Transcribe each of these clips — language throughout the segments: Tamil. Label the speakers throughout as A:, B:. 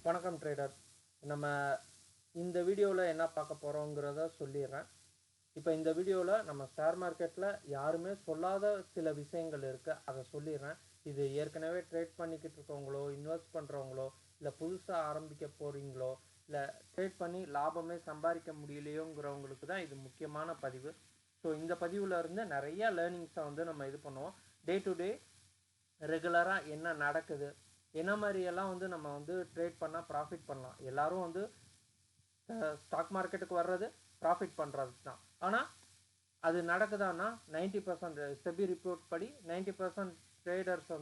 A: வணக்கம் ட்ரேடர். நம்ம இந்த வீடியோவில் என்ன பார்க்க போகிறோங்கிறத சொல்லிடுறேன். இப்போ இந்த வீடியோவில் நம்ம ஷேர் மார்க்கெட்டில் யாருமே சொல்லாத சில விஷயங்கள் இருக்குது, அதை சொல்லிடுறேன். இது ஏற்கனவே ட்ரேட் பண்ணிக்கிட்டு இருக்கவங்களோ, இன்வெஸ்ட் பண்ணுறவங்களோ, இல்லை புதுசாக ஆரம்பிக்க போகிறீங்களோ, இல்லை ட்ரேட் பண்ணி லாபமே சம்பாதிக்க முடியலையோங்கிறவங்களுக்கு தான் இது முக்கியமான பதிவு. ஸோ இந்த பதிவில் இருந்து நிறைய லேர்னிங்ஸை நம்ம இது பண்ணுவோம். டே டு டே ரெகுலராக என்ன நடக்குது, என்ன மாதிரியெல்லாம் நம்ம ட்ரேட் பண்ணால் ப்ராஃபிட் பண்ணலாம். எல்லோரும் ஸ்டாக் மார்க்கெட்டுக்கு வர்றது ப்ராஃபிட் பண்ணுறது தான். ஆனால் அது நடக்குதான்னா 90% செபி ரிப்போர்ட் படி 90% ட்ரேடர்ஸ்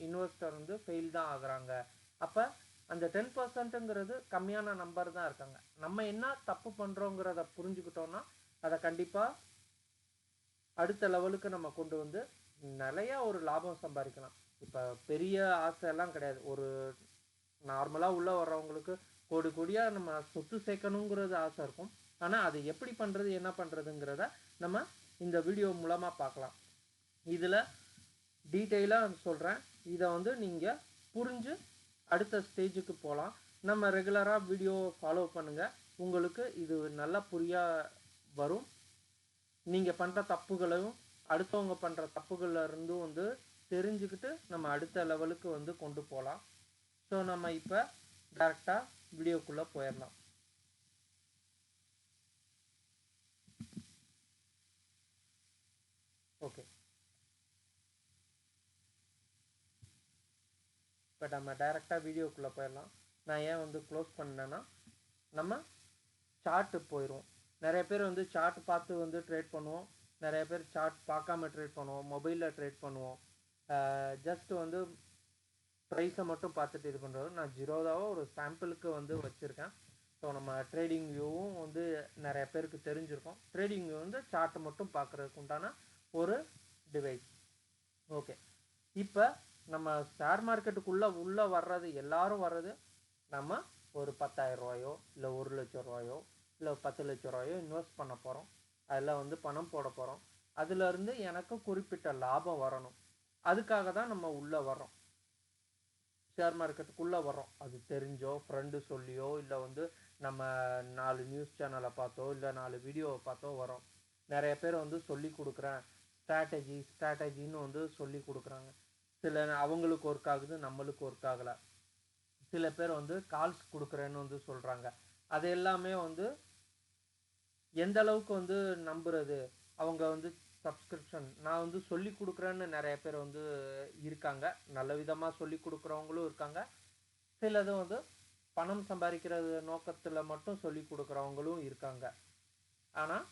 A: இன்வெஸ்டர் ஃபெயில் தான் ஆகுறாங்க. அப்போ அந்த 10%ங்கிறது கம்மியான நம்பர் தான் இருக்காங்க. நம்ம என்ன தப்பு பண்ணுறோங்கிறத புரிஞ்சுக்கிட்டோன்னா அதை கண்டிப்பாக அடுத்த லெவலுக்கு நம்ம கொண்டு நிறையா ஒரு லாபம் சம்பாதிக்கலாம். இப்போ பெரிய ஆசையெல்லாம் கிடையாது. ஒரு நார்மலாக உள்ளே வர்றவங்களுக்கு கோடி கோடியாக நம்ம சொத்து சேர்க்கணுங்கிறது ஆசை இருக்கும். ஆனால் அதை எப்படி பண்ணுறது, என்ன பண்ணுறதுங்கிறத நம்ம இந்த வீடியோ மூலமாக பார்க்கலாம். இதில் டீட்டெயிலாக சொல்கிறேன். இதை நீங்கள் புரிஞ்சு அடுத்த ஸ்டேஜுக்கு போகலாம். நம்ம ரெகுலராக வீடியோ ஃபாலோ பண்ணுங்கள். உங்களுக்கு இது நல்லா வரும். நீங்கள் பண்ணுற தப்புகளையும் அடுத்தவங்க பண்ணுற தப்புகள்லேருந்து தெரிஞ்சுக்கிட்டு நம்ம அடுத்த லெவலுக்கு கொண்டு போகலாம். ஸோ நம்ம இப்போ டேரெக்டாக வீடியோக்குள்ளே போயிடலாம். ஓகே, இப்போ நம்ம டேரெக்டாக வீடியோக்குள்ளே போயிடலாம். நான் ஏன் க்ளோஸ் பண்ணேன்னா நம்ம சார்ட்டு போயிடும். நிறைய பேர் சார்ட் பார்த்து ட்ரேட் பண்ணுவோம். நிறைய பேர் சார்ட் பார்க்காம ட்ரேட் பண்ணுவோம். மொபைலில் ட்ரேட் பண்ணுவோம். ஜஸ்ட் ப்ரைஸை மட்டும் பார்த்துட்டு இது பண்ணுறது. நான் ஜீரோதாவை ஒரு சாம்பிளுக்கு வச்சுருக்கேன். ஸோ நம்ம ட்ரேடிங் வியூவும் நிறைய பேருக்கு தெரிஞ்சிருக்கும். ட்ரேடிங் வியூ சார்ட்டை மட்டும் பார்க்குறதுக்கு உண்டான ஒரு டிவைஸ். ஓகே, இப்போ நம்ம ஷேர் மார்க்கெட்டுக்குள்ளே வர்றது எல்லாரும் வர்றது நம்ம ஒரு 10,000 ரூபாயோ இல்லை 1 லட்சம் ரூபாயோ இல்லை 10 லட்சம் ரூபாயோ இன்வெஸ்ட் பண்ண போகிறோம். அதில் பணம் போட போகிறோம். அதுலேருந்து எனக்கு குறிப்பிட்ட லாபம் வரணும். அதுக்காக தான் நம்ம உள்ளே வர்றோம், ஷேர் மார்க்கெட்டுக்குள்ளே வர்றோம். அது தெரிஞ்சோ, ஃப்ரெண்டு சொல்லியோ, இல்லை நம்ம 4 நியூஸ் சேனலை பார்த்தோ, இல்லை 4 வீடியோவை பார்த்தோ வரோம். நிறைய பேர் சொல்லி கொடுக்குறேன் ஸ்ட்ராட்டஜின்னு சொல்லி கொடுக்குறாங்க. சில அவங்களுக்கு ஒர்க் ஆகுது, நம்மளுக்கு ஒர்க் ஆகலை. சில பேர் கால்ஸ் கொடுக்குறேன்னு சொல்கிறாங்க. அது எல்லாமே எந்த அளவுக்கு நம்புறது. அவங்க சப்ஸ்கிரிப்ஷன் நான் சொல்லி கொடுக்குறேன்னு நிறைய பேர் இருக்காங்க. நல்ல விதமாக சொல்லி கொடுக்குறவங்களும் இருக்காங்க. சிலது பணம் சம்பாதிக்கிறது நோக்கத்தில் மட்டும் சொல்லி கொடுக்குறவங்களும் இருக்காங்க. ஆனால்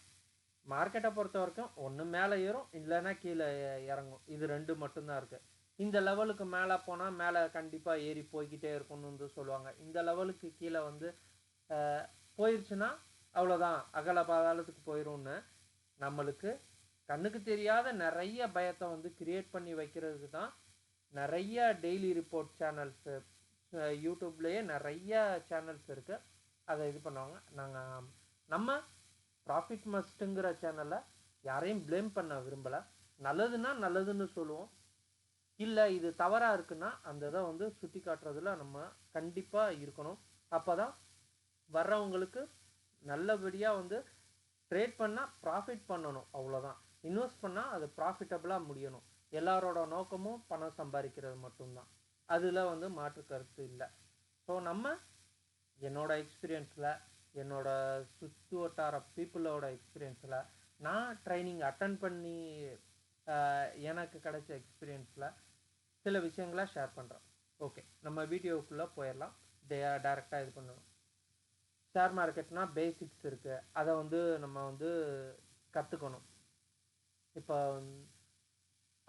A: மார்க்கெட்டை பொறுத்த வரைக்கும் ஒன்று மேலே ஏறும், இல்லைன்னா கீழே இறங்கும். இது ரெண்டு மட்டும்தான் இருக்குது. இந்த லெவலுக்கு மேலே போனால் மேலே கண்டிப்பாக ஏறி போய்கிட்டே இருக்கும்னு சொல்லுவாங்க. இந்த லெவலுக்கு கீழே போயிடுச்சுன்னா அவ்வளோதான், அகல பாதாளத்துக்கு போயிடும்னு நம்மளுக்கு கண்ணுக்கு தெரியாத நிறைய பயத்தை கிரியேட் பண்ணி வைக்கிறதுக்கு தான் நிறைய டெய்லி ரிப்போர்ட் சேனல்ஸு, யூடியூப்லேயே நிறைய சேனல்ஸ் இருக்குது. அதை இது பண்ணுவாங்க. நம்ம ப்ராஃபிட் மஸ்ட்டுங்கிற சேனலில் யாரையும் ப்ளேம் பண்ண விரும்பலை. நல்லதுன்னா நல்லதுன்னு சொல்லுவோம். இல்லை இது தவறாக இருக்குன்னா அந்த இதை சுட்டி காட்டுறதுல நம்ம கண்டிப்பாக இருக்கணும். அப்போ தான் வர்றவங்களுக்கு நல்லபடியாக ட்ரேட் பண்ணால் ப்ராஃபிட் பண்ணணும், அவ்வளோதான். இன்வெஸ்ட் பண்ணால் அது ப்ராஃபிட்டபுளாக முடியணும். எல்லாரோட நோக்கமும் பணம் சம்பாதிக்கிறது மட்டும்தான். அதில் மாற்று கருத்து இல்லை. ஸோ நம்ம என்னோட எக்ஸ்பீரியன்ஸில், என்னோட சுற்று வட்டார பீப்புளோட எக்ஸ்பீரியன்ஸில், நான் ட்ரைனிங் அட்டன் பண்ணி எனக்கு கிடைச்ச எக்ஸ்பீரியன்ஸில் சில விஷயங்களை ஷேர் பண்ணுறேன். ஓகே, நம்ம வீடியோக்குள்ளே போயிடலாம். டைரெக்டாக இது பண்ணணும். ஷேர் மார்க்கெட்னால் பேசிக்ஸ் இருக்குது. அதை நம்ம கற்றுக்கணும். இப்போ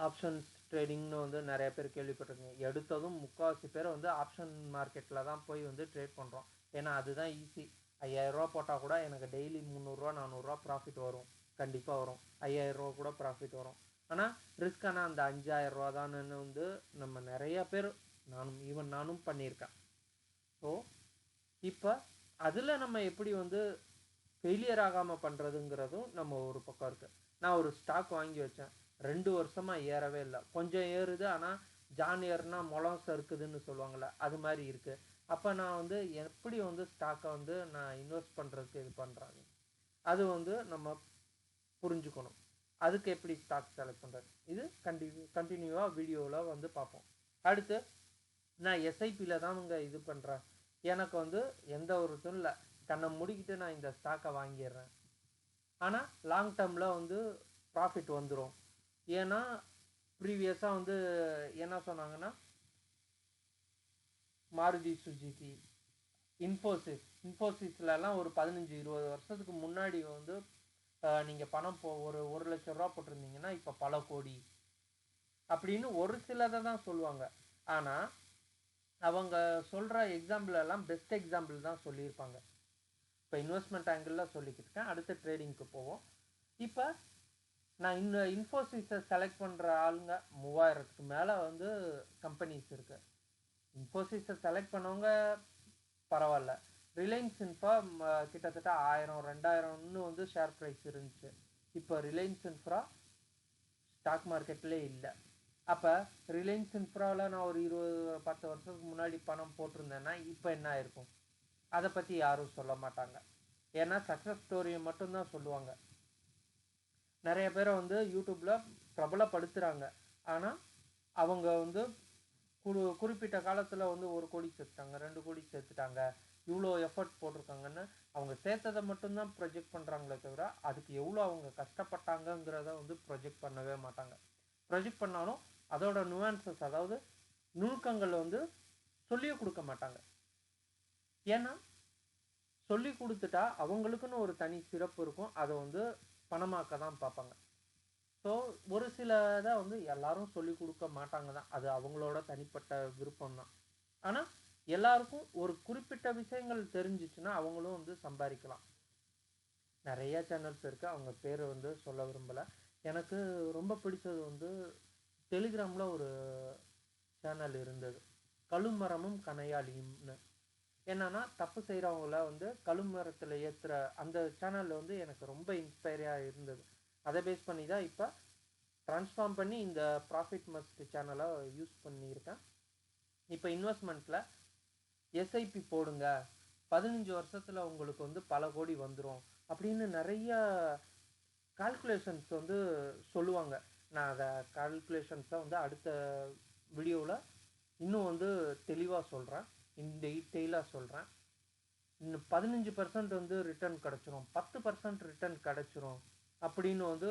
A: ஆப்ஷன்ஸ் ட்ரேடிங்னு நிறைய பேர் கேள்விப்பட்டிருக்கீங்க. எடுத்ததும் முக்கால்வாசி பேர் ஆப்ஷன் மார்க்கெட்டில் தான் போய் ட்ரேட் பண்ணுறோம். ஏன்னா அதுதான் ஈஸி. 5,000 ரூபா போட்டால் கூட எனக்கு டெய்லி 300 400 ப்ராஃபிட் வரும். கண்டிப்பாக வரும். 5,000 ரூபா கூட ப்ராஃபிட் வரும். ஆனால் ரிஸ்க்கான அந்த 5,000 ரூபா தானு நம்ம நிறைய பேர், நானும் பண்ணியிருக்கேன். ஸோ இப்போ அதில் நம்ம எப்படி ஃபெயிலியர் ஆகாமல் பண்ணுறதுங்கிறதும் நம்ம ஒரு பக்கம் இருக்குது. நான் ஒரு ஸ்டாக் வாங்கி வச்சேன், 2 வருஷமாக ஏறவே இல்லை. கொஞ்சம் ஏறுது, ஆனால் ஜான் ஏறுனா முளம் சறுக்குதுன்னு சொல்லுவாங்கள்ல, அது மாதிரி இருக்குது. அப்போ நான் வந்து எப்படி வந்து ஸ்டாக்கை வந்து நான் இன்வெஸ்ட் பண்ணுறதுக்கு இது பண்ணுறாங்க, அது வந்து நம்ம புரிஞ்சுக்கணும். அதுக்கு எப்படி ஸ்டாக் செலக்ட் பண்ணுறது, இது கண்டினியூவாக வீடியோவில் வந்து பார்ப்போம். அடுத்து நான் எஸ்ஐபியில் தான்ங்க இது பண்ணுறேன். எனக்கு வந்து எந்த ஒரு இதுவும் இல்லை, கண்ணை முடிக்கிட்டு நான் இந்த ஸ்டாக்கை வாங்கிடுறேன். ஆனால் லாங் டேர்மில் வந்து ப்ராஃபிட் வந்துடும். ஏன்னா ப்ரீவியஸாக வந்து என்ன சொன்னாங்கன்னா, மாருதி சுஜுகி, இன்ஃபோசிஸ்லலாம் ஒரு 15-20 வருஷத்துக்கு முன்னாடி வந்து நீங்கள் பணம் ஒரு 1,00,000 ரூபா போட்டிருந்தீங்கன்னா இப்போ பல கோடி அப்படின்னு ஒரு சிலதை தான் சொல்லுவாங்க. ஆனால் அவங்க சொல்கிற எக்ஸாம்பிள் எல்லாம் பெஸ்ட் எக்ஸாம்பிள் தான் சொல்லியிருப்பாங்க. இப்போ இன்வெஸ்ட்மெண்ட் ஆங்கிளில் சொல்லிக்கிட்டு இருக்கேன். அடுத்த ட்ரேடிங்க்கு போவோம். இப்போ நான் இன்ஃபோசிஸை செலக்ட் பண்ணுற ஆளுங்க 3000க்கு மேலே வந்து கம்பெனிஸ் இருக்குது. இன்ஃபோசிஸை செலக்ட் பண்ணவங்க பரவாயில்ல. ரிலையன்ஸ் இன்ஃபா கிட்டத்தட்ட 1000-2000 வந்து ஷேர் ப்ரைஸ் இருந்துச்சு. இப்போ ரிலையன்ஸ் இன்ஃப்ரா ஸ்டாக் மார்க்கெட்லே இல்லை. அப்போ ரிலையன்ஸ் இன்ஃப்ராவில் நான் ஒரு 10 வருஷத்துக்கு முன்னாடி பணம் போட்டிருந்தேன்னா இப்போ என்ன ஆயிருக்கும், அதை பற்றி யாரும் சொல்ல மாட்டாங்க. ஏன்னா சக்ஸஸ் ஸ்டோரியை மட்டும்தான் சொல்லுவாங்க. நிறைய பேரை வந்து யூடியூப்பில் பிரபலப்படுத்துகிறாங்க. ஆனால் அவங்க வந்து குறிப்பிட்ட காலத்தில் வந்து 1 கோடி சேர்த்துட்டாங்க, 2 கோடி சேர்த்துட்டாங்க, இவ்வளோ எஃபர்ட் போட்டிருக்காங்கன்னு அவங்க சேர்த்ததை மட்டும்தான் ப்ரொஜெக்ட் பண்ணுறாங்களே தவிர அதுக்கு எவ்வளோ அவங்க கஷ்டப்பட்டாங்கங்கிறத வந்து ப்ரொஜெக்ட் பண்ணவே மாட்டாங்க. ப்ரொஜெக்ட் பண்ணாலும் அதோட நுவான்சஸ், அதாவது நுணுக்கங்கள் வந்து சொல்லியே கொடுக்க மாட்டாங்க. ஏன்னா சொல்லி கொடுத்துட்டா அவங்களுக்குன்னு ஒரு தனி சிறப்பு இருக்கும், அதை வந்து பணமாக்க தான் பார்ப்பாங்க. ஸோ ஒரு சில இதை வந்து எல்லாரும் சொல்லி கொடுக்க மாட்டாங்க தான், அது அவங்களோட தனிப்பட்ட விருப்பம் தான். ஆனால் எல்லாருக்கும் ஒரு குறிப்பிட்ட விஷயங்கள் தெரிஞ்சிச்சுன்னா அவங்களும் வந்து சம்பாதிக்கலாம். நிறைய சேனல்ஸ் இருக்குது, அவங்க பேர் வந்து சொல்ல விரும்பலை. எனக்கு ரொம்ப பிடிச்சது வந்து டெலிகிராமில் ஒரு சேனல் இருந்தது, கழுமரமும் கனையாளியும்னு. என்னன்னா தப்பு செய்கிறவங்கள வந்து கழுமரத்தில் ஏற்றுற அந்த சேனலில் வந்து எனக்கு ரொம்ப இன்ஸ்பைரியாக இருந்தது. அதை பேஸ் பண்ணி தான் இப்போ ட்ரான்ஸ்ஃபார்ம் பண்ணி இந்த ப்ராஃபிட் மஸ்ட் சேனலை யூஸ் பண்ணியிருக்கேன். இப்போ இன்வெஸ்ட்மெண்ட்டில் எஸ்ஐபி போடுங்க, 15 வருஷத்தில் உங்களுக்கு வந்து பல கோடி வந்துடும் அப்படின்னு நிறைய கால்குலேஷன்ஸ் வந்து சொல்லுவாங்க. நான் அதை கால்குலேஷன்ஸை வந்து அடுத்த வீடியோவில் இன்னும் வந்து தெளிவாக சொல்கிறேன், டீட்டெயிலாக சொல்கிறேன். இன்னும் 15% வந்து ரிட்டர்ன் கிடச்சிரும், 10% ரிட்டர்ன் கிடச்சிரும் அப்படின்னு வந்து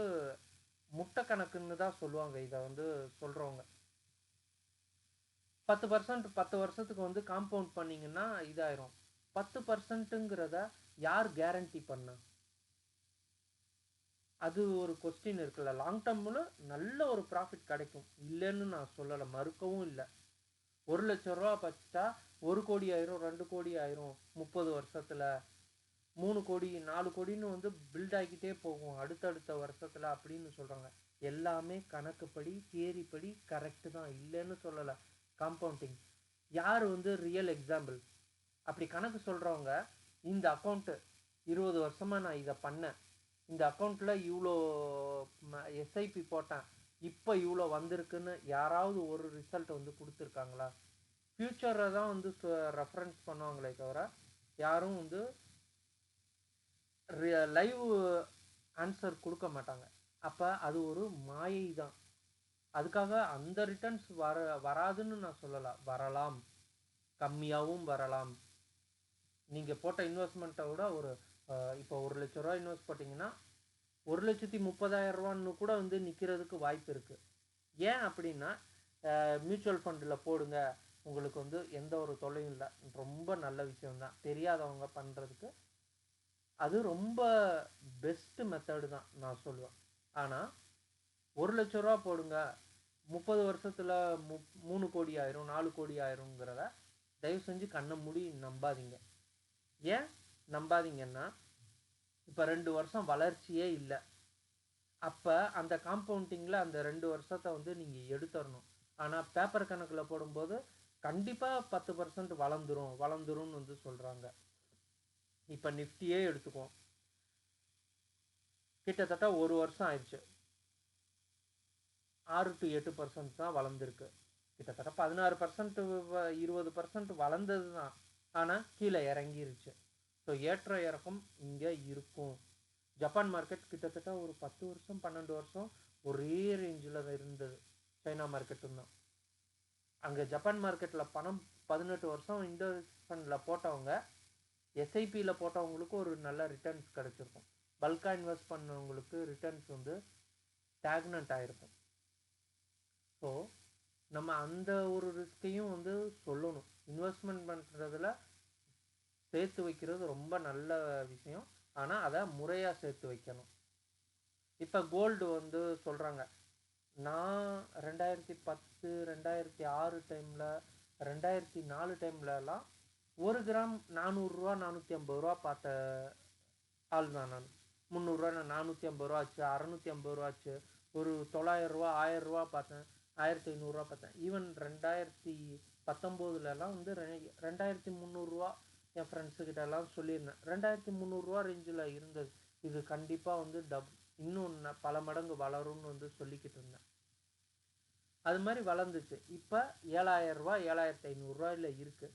A: முட்டை கணக்குன்னு தான் சொல்லுவாங்க. இதை வந்து சொல்கிறவங்க 10% 10 வருஷத்துக்கு வந்து காம்பவுண்ட் பண்ணிங்கன்னா இதாயிரும். 10%ங்கிறத யார் கேரண்டி பண்ணா? அது ஒரு கொஸ்டின் இருக்குல்ல. லாங் டேர்மில் நல்ல ஒரு ப்ராஃபிட் கிடைக்கும், இல்லைன்னு நான் சொல்லலை, மறுக்கவும் இல்லை. 1,00,000 ரூபா வச்சா 1 கோடி ஆயிரும், 2 கோடி ஆயிரும் 30 வருஷத்தில், 3 கோடி 4 கோடின்னு வந்து பில்ட் ஆகிக்கிட்டே போகும் அடுத்தடுத்த வருஷத்தில் அப்படின்னு சொல்கிறாங்க. எல்லாமே கணக்குப்படி தியரிப்படி கரெக்டு தான், இல்லைன்னு சொல்லலை. காம்பவுண்டிங் யார் வந்து ரியல் எக்ஸாம்பிள்? அப்படி கணக்கு சொல்கிறவங்க, இந்த அக்கௌண்ட்டு 20 வருஷமாக நான் இதை பண்ணேன், இந்த அக்கௌண்ட்டில் இவ்வளோ எஸ்ஐபி போட்டேன், இப்போ இவ்வளோ வந்திருக்குன்னு யாராவது ஒரு ரிசல்ட் வந்து கொடுத்துருக்காங்களா? ஃப்யூச்சரை தான் வந்து ரெஃபரன்ஸ் பண்ணுவாங்களே தவிர யாரும் வந்து லைவ் ஆன்சர் கொடுக்க மாட்டாங்க. அப்போ அது ஒரு மாயை தான். அதுக்காக அந்த ரிட்டர்ன்ஸ் வராதுன்னு நான் சொல்லலாம், வரலாம், கம்மியாகவும் வரலாம். நீங்கள் போட்ட இன்வெஸ்ட்மெண்ட்டை விட ஒரு இப்போ 1,00,000 ரூபா இன்வெஸ்ட் போட்டிங்கன்னா 1,30,000 ரூபான்னு கூட வந்து நிற்கிறதுக்கு வாய்ப்பு இருக்குது. ஏன் அப்படின்னா மியூச்சுவல் ஃபண்டில் போடுங்க, உங்களுக்கு வந்து எந்த ஒரு தொல்லையும் இல்லை, ரொம்ப நல்ல விஷயம்தான், தெரியாதவங்க பண்ணுறதுக்கு அது ரொம்ப பெஸ்ட்டு மெத்தடு தான் நான் சொல்லுவேன். ஆனால் 1,00,000 ரூபா போடுங்க, 30 வருஷத்தில் 3 கோடி ஆயிரும் 4 கோடி ஆயிருங்கிறத தயவு செஞ்சு கண்ணை மூடி நம்பாதீங்க. ஏன் நம்பாதீங்கன்னா, இப்போ 2 வருஷம் வளர்ச்சியே இல்லை, அப்போ அந்த காம்பவுண்டிங்கில் அந்த 2 வருஷத்தை வந்து நீங்கள் எடுத்துடணும். ஆனால் பேப்பர் கணக்கில் போடும்போது கண்டிப்பாக 10% வளர்ந்துரும்னு வந்து சொல்கிறாங்க. இப்போ நிஃப்டியே எடுத்துக்குவோம், கிட்டத்தட்ட 1 வருஷம் ஆயிடுச்சு, 6 to 8% தான் வளர்ந்துருக்கு. கிட்டத்தட்ட 16%, 20% வளர்ந்தது தான். ஆனால் கீழே இறங்கிருச்சு. ஸோ ஏற்ற இறக்கம் இங்கே இருக்கும். ஜப்பான் மார்க்கெட் கிட்டத்தட்ட ஒரு 10 வருஷம் 12 வருஷம் ஒரே ரேஞ்சில் இருந்தது. சைனா மார்க்கெட்டும் தான். அங்கே ஜப்பான் மார்க்கெட்டில் பணம் 18 வருஷம் இண்டெக்ஸ் ஃபண்டில் போட்டவங்க எஸ்ஐபியில் போட்டவங்களுக்கு ஒரு நல்ல ரிட்டர்ன்ஸ் கிடச்சிருக்கும். பல்காக இன்வெஸ்ட் பண்ணவங்களுக்கு ரிட்டர்ன்ஸ் வந்து ஸ்டாக்னண்ட் ஆகிருக்கும். ஸோ நம்ம அந்த ஒரு ரிஸ்கையும் வந்து சொல்லணும். இன்வெஸ்ட்மெண்ட் பண்ணுறதுல சேர்த்து வைக்கிறது ரொம்ப நல்ல விஷயம். ஆனால் அதை முறையாக சேர்த்து வைக்கணும். இப்போ கோல்டு வந்து சொல்கிறாங்க, நான் 2010 2006 டைமில் 2004 டைம்லலாம் 1 கிராம் 400 ரூபா 450 ரூபா பார்த்த ஆள் தான் நான். 300 ரூபா 450 ரூபா ஆச்சு, 650 ரூபா ஆச்சு, ஒரு 900 ரூபா 1000 ரூபா பார்த்தேன், 1500 ரூபா பார்த்தேன். ஈவன் 2019லலாம் வந்து 2300 ரூபா என் ஃப்ரெண்ட்ஸுக்கிட்ட எல்லாம் சொல்லியிருந்தேன். 2300 ரூபா ரேஞ்சில் இருந்தது. இது கண்டிப்பாக வந்து இன்னும் பல மடங்கு வளரும்னு வந்து சொல்லிக்கிட்டு இருந்தேன். அது மாதிரி வளர்ந்துச்சு. இப்போ 7000 ரூபா 7500 ரூபாயில் இருக்கு.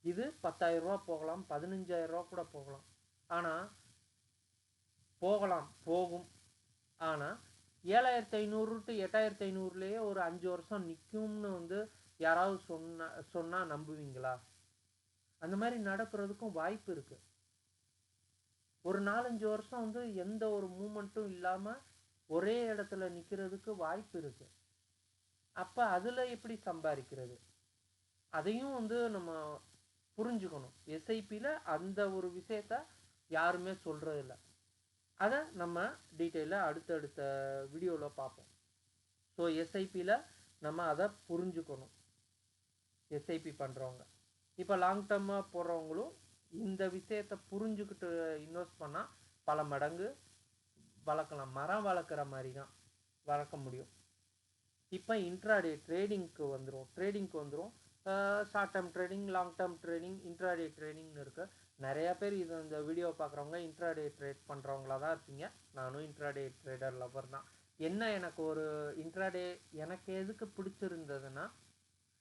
A: இது 10,000 ரூபா போகலாம், 15,000 ரூபா கூட போகலாம். ஆனால் போகும். ஆனால் 7,500 டு 8,500லேயே ஒரு 5 வருஷம் நிற்கும்னு வந்து யாராவது சொன்னா நம்புவீங்களா? அந்த மாதிரி நடக்கிறதுக்கும் வாய்ப்பு இருக்கு. ஒரு 4-5 வருஷம் வந்து எந்த ஒரு மூமெண்ட்டும் இல்லாமல் ஒரே இடத்துல நிற்கிறதுக்கு வாய்ப்பு இருக்கு. அப்போ அதில் எப்படி சம்பாதிக்கிறது? அதையும் வந்து நம்ம புரிஞ்சுக்கணும். எஸ்ஐபியில் அந்த ஒரு விஷயத்த யாருமே சொல்கிறதில்ல. அதை நம்ம டீட்டெயிலாக அடுத்தடுத்த வீடியோவில் பார்ப்போம். ஸோ எஸ்ஐபியில் நம்ம அதை புரிஞ்சுக்கணும். எஸ்ஐபி பண்ணுறவங்க இப்போ லாங் டர்மாக போடுறவங்களும் இந்த விஷயத்தை புரிஞ்சுக்கிட்டு இன்வெஸ்ட் பண்ணால் பல மடங்கு வளர்க்கலாம். மரம் வளர்க்குற மாதிரி தான் வளர்க்க முடியும். இப்போ இன்ட்ராடே ட்ரேடிங்க்கு வந்துடும். Short term trading, long term trading, intraday ட்ரேடிங்னு இருக்குது. நிறையா பேர் இந்த வீடியோ பார்க்குறவங்க இன்ட்ராடே ட்ரேட் பண்ணுறவங்களா தான் இருப்பீங்க. நானும் இன்ட்ராடே ட்ரேடர் லவர் தான். என்ன எனக்கு ஒரு இன்ட்ராடே எனக்கு எதுக்கு பிடிச்சிருந்ததுன்னா,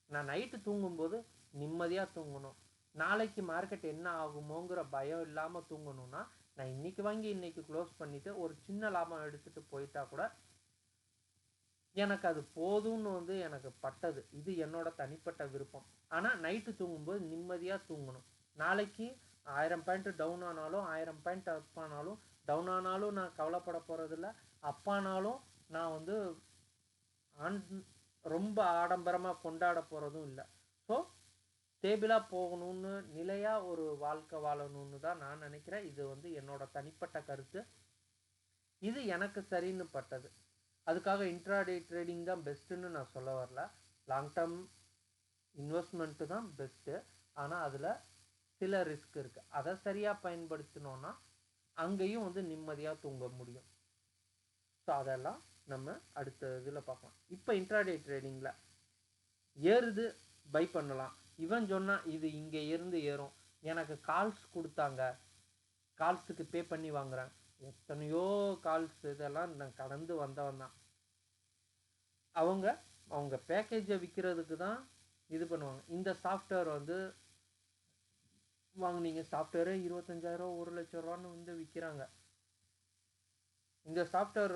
A: நான் நைட்டு தூங்கும்போது நிம்மதியாக தூங்கணும். நாளைக்கு மார்க்கெட் என்ன ஆகுமோங்கிற பயம் இல்லாமல் தூங்கணும்னா, நான் இன்றைக்கி வாங்கி இன்றைக்கி க்ளோஸ் பண்ணிவிட்டு ஒரு சின்ன லாபம் எடுத்துகிட்டு போயிட்டா கூட எனக்கு அது போதும்னு வந்து எனக்கு பட்டது. இது என்னோட தனிப்பட்ட விருப்பம். ஆனால் நைட்டு தூங்கும்போது நிம்மதியாக தூங்கணும். நாளைக்கு 1000 பாயிண்ட் டவுன் ஆனாலும் 1000 பாயிண்ட் அப் ஆனாலும், டவுன் ஆனாலும் நான் கவலைப்பட போகிறதில்ல, அப்பானாலும் நான் வந்து ரொம்ப ஆடம்பரமாக கொண்டாட போகிறதும் இல்லை. ஸோ ஸ்டேபிளாக போகணும்னு, நிலையாக ஒரு வாழ்க்கை வாழணும்னு தான் நான் நினைக்கிறேன். இது வந்து என்னோட தனிப்பட்ட கருத்து. இது எனக்கு சரின்னு பட்டது. அதுக்காக இன்ட்ராடே ட்ரேடிங் தான் பெஸ்ட்டுன்னு நான் சொல்ல வரல. லாங் டேர்ம் இன்வெஸ்ட்மெண்ட்டு தான் பெஸ்ட்டு. ஆனால் அதில் சில ரிஸ்க் இருக்குது. அதை சரியாக பயன்படுத்தினோன்னா அங்கேயும் வந்து நிம்மதியாக தூங்க முடியும். ஸோ அதெல்லாம் நம்ம அடுத்த இதில் பார்க்கலாம். இப்போ இன்ட்ராடே ட்ரேடிங்கில் ஏறுது, பை பண்ணலாம். இவன் சொன்னால் இது இங்கே இருந்து ஏறும், எனக்கு கால்ஸ் கொடுத்தாங்க, கால்ஸுக்கு பே பண்ணி வாங்குறேன். எத்தனையோ கால்ஸ் இதெல்லாம் நான் கடந்து வந்தவன் தான். அவங்க பேக்கேஜை விற்கிறதுக்கு தான் இது பண்ணுவாங்க. இந்த சாஃப்ட்வேர் வந்து வாங்கினீங்க, சாஃப்ட்வேரே 25,000 1,00,000 வந்து விற்கிறாங்க. இந்த சாஃப்ட்வேர்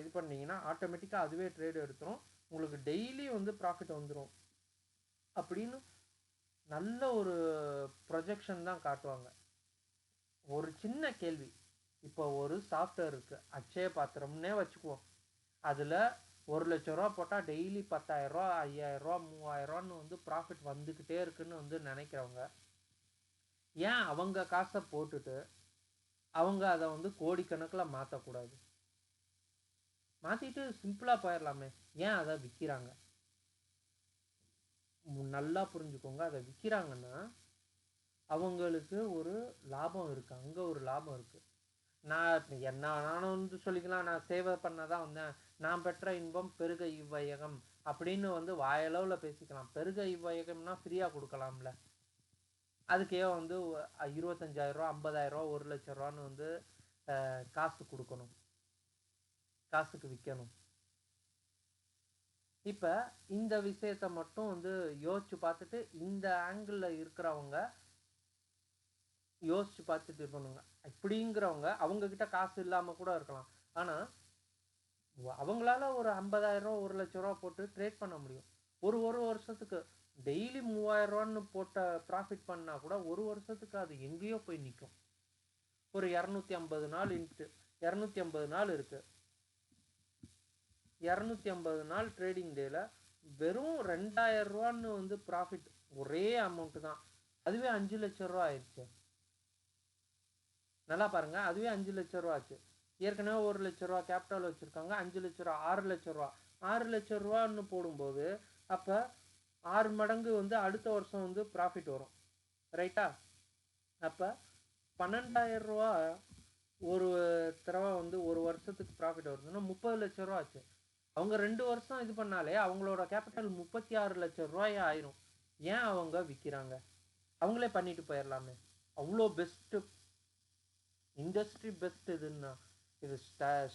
A: இது பண்ணிங்கன்னா ஆட்டோமேட்டிக்காக அதுவே ட்ரேடு எடுத்துரும், உங்களுக்கு டெய்லி வந்து ப்ராஃபிட் வந்துடும் அப்படின்னு நல்ல ஒரு ப்ரொஜெக்ஷன் தான் காட்டுவாங்க. ஒரு சின்ன கேள்வி, இப்போ ஒரு சாஃப்ட்வேர் இருக்குது, அட்சய பாத்திரம்னே வச்சுக்குவோம். அதில் 1,00,000 ரூபா போட்டால் டெய்லி 10,000 ரூபா 5,000 ரூபா 3,000 வந்து ப்ராஃபிட் வந்துக்கிட்டே இருக்குன்னு வந்து நினைக்கிறவங்க ஏன் அவங்க காசை போட்டுட்டு அவங்க அதை வந்து கோடிக்கணக்கில் மாற்றக்கூடாது? மாற்றிட்டு சிம்பிளாக போயிடலாமே. ஏன் அதை விற்கிறாங்க? நல்லா புரிஞ்சுக்கோங்க. அதை விற்கிறாங்கன்னா அவங்களுக்கு ஒரு லாபம் இருக்குது, அங்கே ஒரு லாபம் இருக்குது. நானும் வந்து சொல்லிக்கலாம், நான் சேவை பண்ண தான் வந்தேன், நான் பெற்ற இன்பம் பெருக இவ்வையகம் அப்படின்னு வந்து வாயளவில் பேசிக்கலாம். பெருக இவ்வையகம்னா ஃப்ரீயாக கொடுக்கலாம்ல. அதுக்கே வந்து 25,000 ரூபா 50,000 ரூபா 1,00,000 ரூபான்னு வந்து காசு கொடுக்கணும், காசுக்கு விற்கணும். இப்போ இந்த விஷயத்தை மட்டும் வந்து யோசிச்சு பார்த்துட்டு இந்த ஆங்கிளில் இருக்கிறவங்க யோசிச்சு பார்த்துட்டு பண்ணுங்க. இப்படிங்கிறவங்க அவங்கக்கிட்ட காசு இல்லாமல் கூட இருக்கலாம். ஆனால் அவங்களால ஒரு 50,000 ரூபா 1,00,000 ரூபா போட்டு ட்ரேட் பண்ண முடியும். ஒரு வருஷத்துக்கு டெய்லி 3,000 ரூபான்னு போட்ட ப்ராஃபிட் பண்ணால் கூட ஒரு வருஷத்துக்கு அது எங்கேயோ போய் நிற்கும். ஒரு 250 நாள் இன்ட்டு 250 நாள் இருக்குது. 250 நாள் ட்ரேடிங் டேல வெறும் 2,000 ரூபான்னு வந்து ப்ராஃபிட் ஒரே அமௌண்ட்டு தான். அதுவே 5 லட்சம் ரூபா ஆயிடுச்சு. நல்லா பாருங்க, அதுவே 5 லட்சம் ரூபா ஆச்சு. ஏற்கனவே 1 லட்ச ரூபா கேபிட்டல் வச்சுருக்காங்க. 5 லட்ச ரூபா 6 லட்ச ரூபா 6 லட்ச ரூபான்னு போடும்போது அப்போ 6 மடங்கு வந்து அடுத்த வருஷம் வந்து ப்ராஃபிட் வரும். ரைட்டா? அப்போ 12,000 ரூபா ஒரு தடவை வந்து ஒரு வருஷத்துக்கு ப்ராஃபிட் வருதுன்னா 30 லட்ச ரூபா ஆச்சு. அவங்க 2 வருஷம் இது பண்ணாலே அவங்களோட கேபிட்டல் 36 லட்சம் ரூபாயே ஆயிரும். ஏன் அவங்க விற்கிறாங்க? அவங்களே பண்ணிட்டு போயிடலாமே. அவ்வளோ பெஸ்ட்டு இண்டஸ்ட்ரி பெஸ்ட் இதுன்னா இது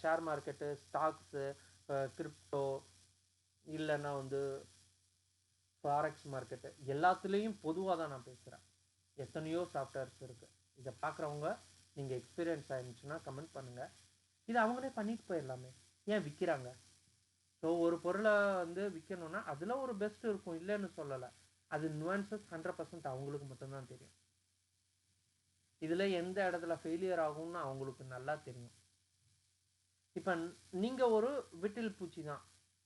A: ஷேர் மார்க்கெட்டு, ஸ்டாக்ஸு, கிரிப்டோ, இல்லைன்னா வந்து ஃபாரெக்ஸ் மார்க்கெட்டு, எல்லாத்துலேயும் பொதுவாக தான் நான் பேசுகிறேன். எத்தனையோ சாஃப்ட்வேர்ஸ் இருக்குது. இதை பார்க்குறவங்க நீங்கள் எக்ஸ்பீரியன்ஸ் ஆயிருந்துச்சுன்னா கமெண்ட் பண்ணுங்கள். இதை அவங்களே பண்ணிட்டு போயிடலாமே. ஏன் விற்கிறாங்க? ஸோ ஒரு பொருளை வந்து விற்கணுன்னா அதில் ஒரு பெஸ்ட் இருக்கும், இல்லைன்னு சொல்லலை. அது நுவான்சஸ் 100% அவங்களுக்கு மட்டும்தான் தெரியும். இதில் எந்த இடத்துல ஃபெயிலியர் ஆகும்னு அவங்களுக்கு நல்லா தெரியும். இப்போ நீங்கள் ஒரு விட்டில் பூச்சி தான்.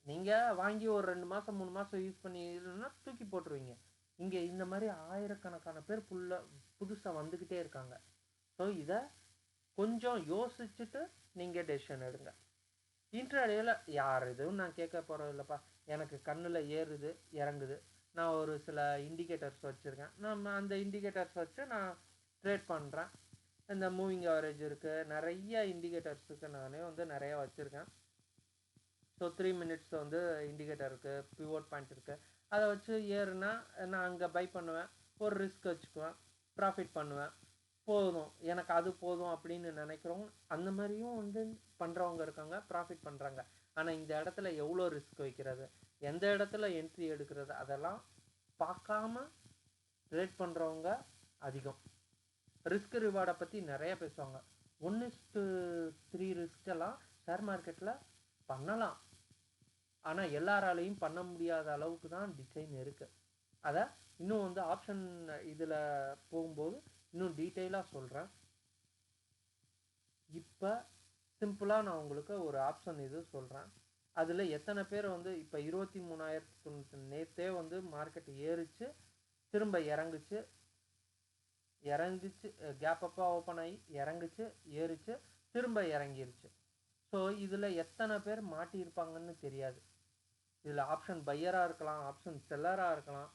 A: நீங்கள் வாங்கி ஒரு 2 மாதம் 3 மாதம் யூஸ் பண்ணினா தூக்கி போட்டுருவீங்க. இங்கே இந்த மாதிரி ஆயிரக்கணக்கான பேர் புதுசாக வந்துக்கிட்டே இருக்காங்க. ஸோ இதை கொஞ்சம் யோசிச்சுட்டு நீங்கள் டெசிஷன் எடுங்க. இன்ட்ராடேயில் யார் இதுவும் நான் கேட்க போகிறது இல்லைப்பா. எனக்கு கண்ணில் ஏறுது இறங்குது, நான் ஒரு சில இண்டிகேட்டர்ஸ் வச்சுருக்கேன். நம்ம அந்த இண்டிகேட்டர்ஸ் வச்சு நான் ட்ரேட் பண்ணுறேன். இந்த மூவிங் ஆவரேஜ் இருக்குது, நிறைய இண்டிகேட்டர்ஸுக்கு நானே வந்து நிறையா வச்சுருக்கேன். ஸோ 3 மினிட்ஸ் வந்து இண்டிகேட்டர் இருக்குது, பிவோட் பாயிண்ட் இருக்குது. அதை வச்சு ஏறுனா நான் அங்கே பை பண்ணுவேன், ஒரு ரிஸ்க் வச்சுக்குவேன், ப்ராஃபிட் பண்ணுவேன். போதும், எனக்கு அது போதும் அப்படின்னு நினைக்கிறவங்க அந்த மாதிரியும் வந்து பண்ணுறவங்க இருக்காங்க, ப்ராஃபிட் பண்ணுறாங்க. ஆனால் இந்த இடத்துல எவ்வளோ ரிஸ்க் வைக்கிறது, எந்த இடத்துல என்ட்ரி எடுக்கிறது, அதெல்லாம் பார்க்காம ட்ரேட் பண்ணுறவங்க அதிகம். ரிஸ்க் ரிவார்டை பற்றி நிறைய பேசுவாங்க. 1:3 ரிஸ்கெல்லாம் ஷேர் மார்க்கெட்டில் பண்ணலாம். ஆனால் எல்லாராலையும் பண்ண முடியாத அளவுக்கு தான் டிசைன் இருக்குது. அதை இன்னும் வந்து ஆப்ஷன் இதில் போகும்போது இன்னும் டீட்டெயிலாக சொல்கிறேன். இப்போ சிம்பிளாக நான் உங்களுக்கு ஒரு ஆப்ஷன் இது சொல்கிறேன். அதில் எத்தனை பேர் வந்து இப்போ 23,000 நேற்றே வந்து மார்க்கெட் ஏறிச்சு, திரும்ப இறங்குச்சு, கேப் அப்பாக ஓப்பன் ஆகி இறங்குச்சு, ஏறிச்சு, திரும்ப இறங்கிருச்சு. ஸோ இதில் எத்தனை பேர் மாட்டியிருப்பாங்கன்னு தெரியாது. இதில் ஆப்ஷன் பையராக இருக்கலாம், ஆப்ஷன் செல்லராக இருக்கலாம்.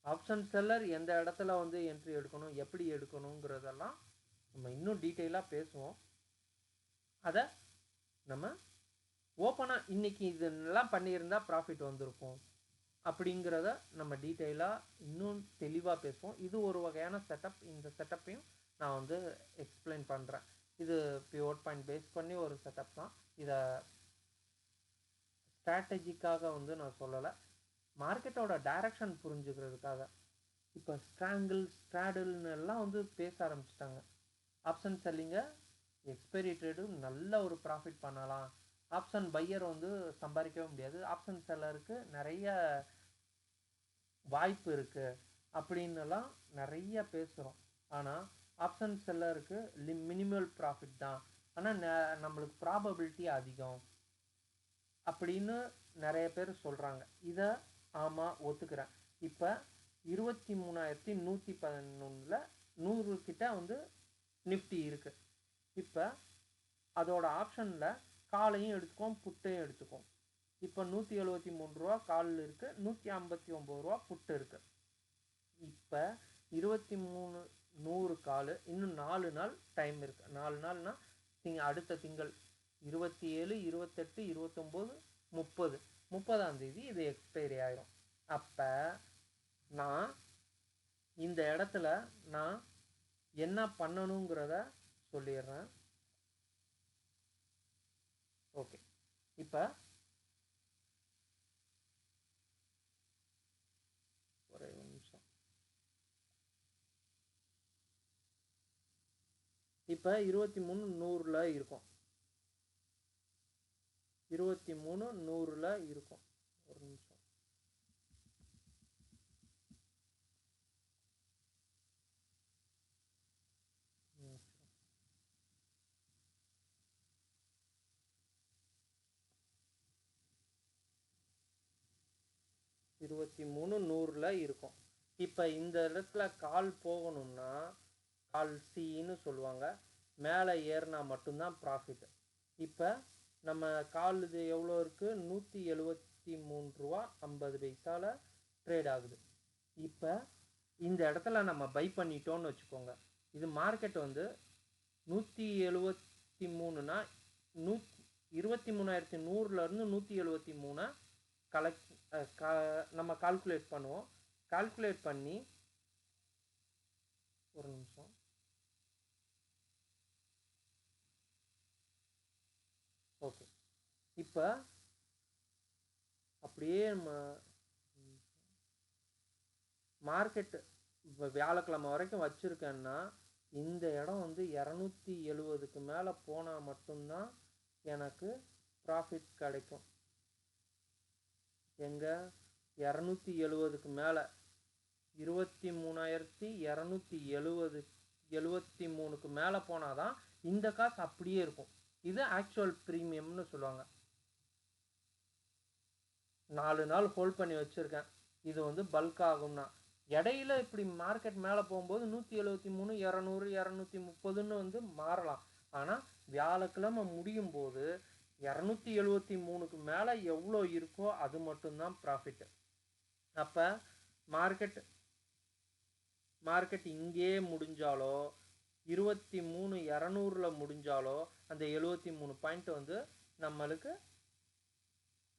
A: ஆப்ஷன் செல்லர் எந்த இடத்துல வந்து என்ட்ரி எடுக்கணும், எப்படி எடுக்கணுங்கிறதெல்லாம் நம்ம இன்னும் டீட்டெயிலாக பேசுவோம். அதை நம்ம ஓப்பனாக இன்றைக்கி இதெல்லாம் பண்ணியிருந்தா ப்ராஃபிட் வந்திருக்கும் அப்படிங்கிறத நம்ம டீட்டெயிலாக இன்னும் தெளிவாக பேசுவோம். இது ஒரு வகையான செட்டப். இந்த செட்டப்பையும் நான் வந்து எக்ஸ்பிளைன் பண்ணுறேன். இது பிவோட் பாயிண்ட் பேஸ் பண்ணி ஒரு செட்டப் தான். இதை ஸ்ட்ராட்டஜிக்காக வந்து நான் சொல்லலை, மார்க்கெட்டோட டைரக்ஷன் புரிஞ்சுக்கிறதுக்காக. இப்போ ஸ்ட்ராடில்னு எல்லாம் வந்து பேச ஆரம்பிச்சிட்டாங்க. ஆப்ஷன் செல்லிங்க எக்ஸ்பைரி ட்ரேடு நல்ல ஒரு ப்ராஃபிட் பண்ணலாம், ஆப்ஷன் பையர் வந்து சம்பாதிக்கவே முடியாது, ஆப்ஷன் செல்லருக்கு நிறைய வாய்ப்பு இருக்குது அப்படின்னுலாம் நிறைய பேசுகிறோம். ஆனால் ஆப்ஷன் செல்லருக்கு மினிமல் ப்ராஃபிட் தான், ஆனால் நம்மளுக்கு ப்ராபபிலிட்டி அதிகம் அப்படின்னு நிறைய பேர் சொல்கிறாங்க. இதை ஆமாம் ஒத்துக்கிறேன். இப்போ 23,111 100 கிட்ட வந்து நிஃப்டி இருக்குது. இப்போ அதோட ஆப்ஷனில் காலையும் எடுத்துக்கோம், புட்டையும் எடுத்துக்கோம். இப்போ 173 ரூபா காலில் இருக்குது, 159 ரூபா புட்டு இருக்குது. இப்போ 23,100 கால், இன்னும் 4 நாள் டைம் இருக்குது. 4 நாள்னா அடுத்த திங்கள் 27, 28, 29, 30, 30ஆம் தேதி இது எக்ஸ்பைரி ஆயிரும். அப்போ நான் இந்த இடத்துல நான் என்ன பண்ணணுங்கிறத சொல்லிடுறேன். ஓகே, இப்போ இப்போ 23.100 இருக்கும். 23.100 இருக்கும். ஒரு நிமிஷம். இருபத்தி மூணு நூறுல இருக்கும். இப்போ இந்த இடத்துல கால் போகணும்னா கால் சின்னு சொல்லுவாங்க. மேலே ஏறினா மட்டும்தான் ப்ராஃபிட். இப்போ நம்ம கால் இது எவ்வளோ இருக்குது? 173.50 ட்ரேட் ஆகுது. இப்போ இந்த இடத்துல நம்ம பை பண்ணிட்டோம்னு வச்சுக்கோங்க. இது மார்க்கெட் வந்து 173னா 23,100லேருந்து 173 கலெக்ட் நம்ம கால்குலேட் பண்ணுவோம். கால்குலேட் பண்ணி ஒரு நிமிஷம். ஓகே, இப்போ அப்படியே நம்ம மார்க்கெட்டு இப்போ வியாழக்கிழமை வரைக்கும் வச்சுருக்கேன்னா இந்த இடம் வந்து 270க்கு மேலே போனால் மட்டும்தான் எனக்கு ப்ராஃபிட் கிடைக்கும். எங்கே 270க்கு மேலே 23,273க்கு மேலே போனால் தான் இந்த காசு அப்படியே இருக்கும். இது ஆக்சுவல் ப்ரீமியம்னு சொல்லுவாங்க. 4 நாள் ஹோல்ட் பண்ணி வச்சுருக்கேன். இது வந்து பல்க் ஆகும்னா இடையில இப்படி மார்க்கெட் மேலே போகும்போது 173, 200, 230ன்னு வந்து மாறலாம். ஆனால் வியாழக்கிழமை முடியும் போது 273க்கு மேலே எவ்வளோ இருக்கோ அது மட்டும்தான் ப்ராஃபிட்டு. அப்போ மார்க்கெட் இங்கே முடிஞ்சாலோ 23,200 முடிஞ்சாலோ அந்த 73 பாயிண்ட் வந்து நம்மளுக்கு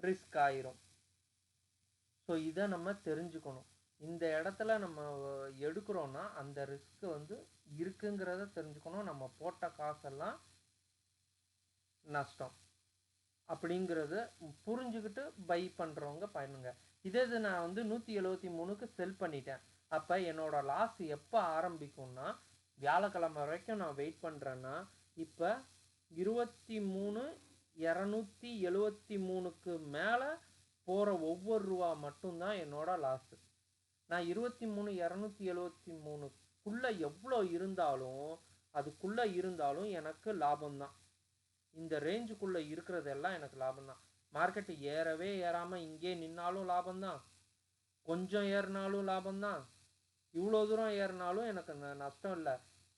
A: ரிஸ்க் ஆயிரும். ஸோ இதை நம்ம தெரிஞ்சுக்கணும். இந்த இடத்துல நம்ம எடுக்கிறோன்னா அந்த ரிஸ்க் வந்து இருக்குங்கிறத தெரிஞ்சுக்கணும். நம்ம போட்ட காசெல்லாம் நஷ்டம் அப்படிங்கிறத புரிஞ்சுக்கிட்டு பை பண்ணுறவங்க பண்ணுங்க. இதே இது நான் வந்து 173க்கு செல் பண்ணிட்டேன். அப்போ என்னோட லாஸ் எப்போ ஆரம்பிக்கும்னா வியாழக்கிழமை வரைக்கும் நான் வெயிட் பண்ணுறேன்னா இப்போ 23,273க்கு மேலே போகிற ஒவ்வொரு ரூபா மட்டும்தான் என்னோட லாஸு. நான் 23,273க்குள்ளே எவ்வளோ இருந்தாலும் அதுக்குள்ளே இருந்தாலும் எனக்கு லாபம்தான். இந்த ரேஞ்சுக்குள்ளே இருக்கிறதெல்லாம் எனக்கு லாபம்தான். மார்க்கெட்டு ஏறவே ஏறாமல் இங்கே நின்னாலும் லாபம்தான், கொஞ்சம் ஏறினாலும் லாபம்தான், இவ்வளோ தூரம் ஏறினாலும் எனக்கு நஷ்டம் இல்லை.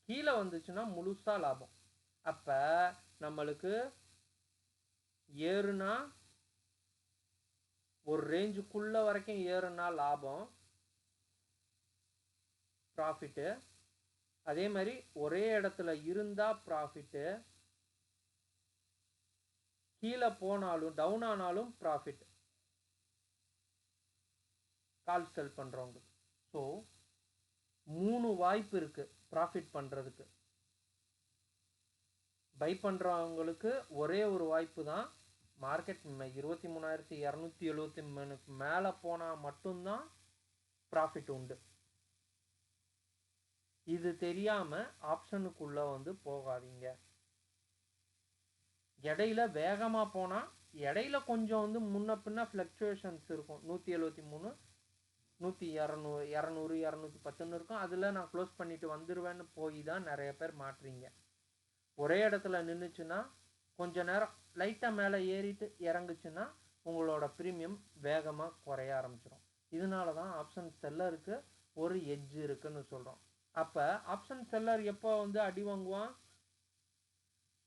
A: கீழே வந்துச்சுன்னா முழுசாக லாபம். அப்போ நம்மளுக்கு ஏறுனா ஒரு ரேஞ்சுக்குள்ளே வரைக்கும் ஏறுனா லாபம் ப்ராஃபிட்டு. அதே மாதிரி ஒரே இடத்துல இருந்தால் ப்ராஃபிட்டு, கீழே போனாலும் டவுன் ஆனாலும் ப்ராஃபிட் கால் செல் பண்ணுறவங்க. ஸோ 3 வாய்ப்பு இருக்குது ப்ராஃபிட் பண்ணுறதுக்கு. பை பண்ணுறவங்களுக்கு ஒரே ஒரு வாய்ப்பு தான். மார்க்கெட் 23,273க்கு மேலே போனால் மட்டும்தான் ப்ராஃபிட் உண்டு. இது தெரியாமல் ஆப்ஷனுக்குள்ளே வந்து போகாதீங்க. இடையில வேகமாக போனால் இடையில கொஞ்சம் வந்து முன்ன பின்ன ஃப்ளக்சுவேஷன்ஸ் இருக்கும். 173, 200, 210 இருக்கும். அதில் நான் க்ளோஸ் பண்ணிட்டு வந்துடுவேன்னு போய் தான் நிறைய பேர் மாட்டுறீங்க. ஒரே இடத்துல நின்றுச்சுன்னா கொஞ்ச நேரம் லைட்டாக மேலே ஏறிட்டு இறங்குச்சுன்னா உங்களோட ப்ரீமியம் வேகமாக குறைய ஆரம்பிச்சிடும். இதனால தான் ஆப்ஷன் செல்லருக்கு ஒரு எட்ஜ் இருக்குன்னு சொல்கிறோம். அப்போ ஆப்ஷன் செல்லர் எப்போ வந்து அடி வாங்குவான்?